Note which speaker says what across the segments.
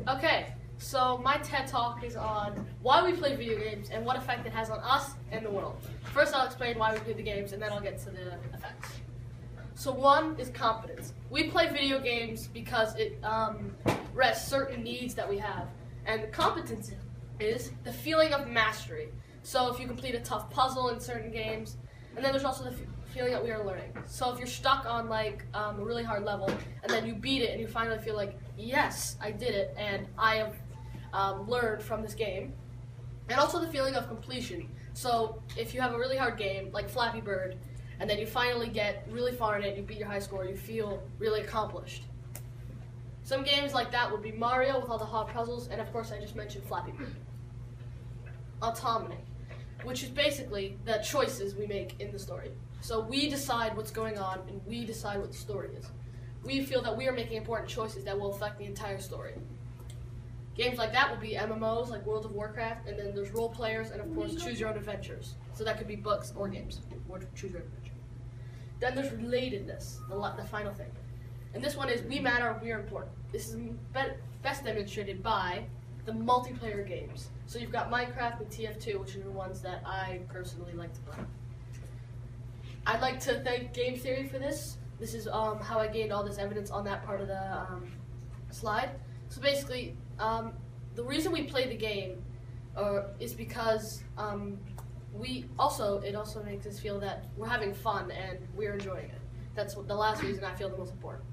Speaker 1: Okay, so my TED Talk is on why we play video games and what effect it has on us and the world. First, I'll explain why we play the games, and then I'll get to the effects. So one is competence. We play video games because it rests certain needs that we have. And the competence is the feeling of mastery. So if you complete a tough puzzle in certain games, and then there's also the feeling that we are learning. So if you're stuck on like a really hard level, and then you beat it, and you finally feel like, yes, I did it, and I have learned from this game. And also the feeling of completion. So if you have a really hard game, like Flappy Bird, and then you finally get really far in it, you beat your high score, you feel really accomplished. Some games like that would be Mario with all the hard puzzles, and of course I just mentioned Flappy Bird. Autonomy, which is basically the choices we make in the story. So we decide what's going on, and we decide what the story is. We feel that we are making important choices that will affect the entire story. Games like that would be MMOs, like World of Warcraft, and then there's role players, and of course choose your own adventures. So that could be books or games, or choose your own adventure. Then there's relatedness, the final thing. And this one is, we matter, we are important. This is best demonstrated by the multiplayer games. So you've got Minecraft and TF2, which are the ones that I personally like to play. I'd like to thank Game Theory for this. This is how I gained all this evidence on that part of the slide. So basically, the reason we play the game is because it also makes us feel that we're having fun and we're enjoying it. That's the last reason I feel the most important.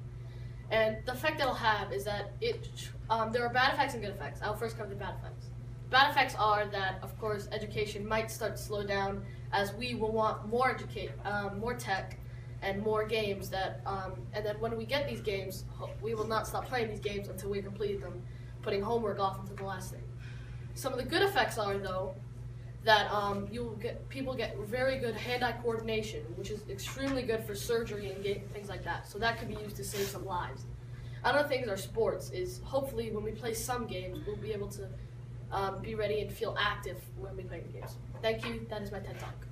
Speaker 1: And the effect it'll have is that there are bad effects and good effects. I'll first cover the bad effects. Bad effects are that, of course, education might start to slow down as we will want more tech and more games and then when we get these games, we will not stop playing these games until we complete them, putting homework off until the last thing. Some of the good effects are, though, that people get very good hand-eye coordination, which is extremely good for surgery and things like that. So that could be used to save some lives. Other things are sports. Is hopefully when we play some games, we'll be able to be ready and feel active when we play the games. Thank you. That is my TED Talk.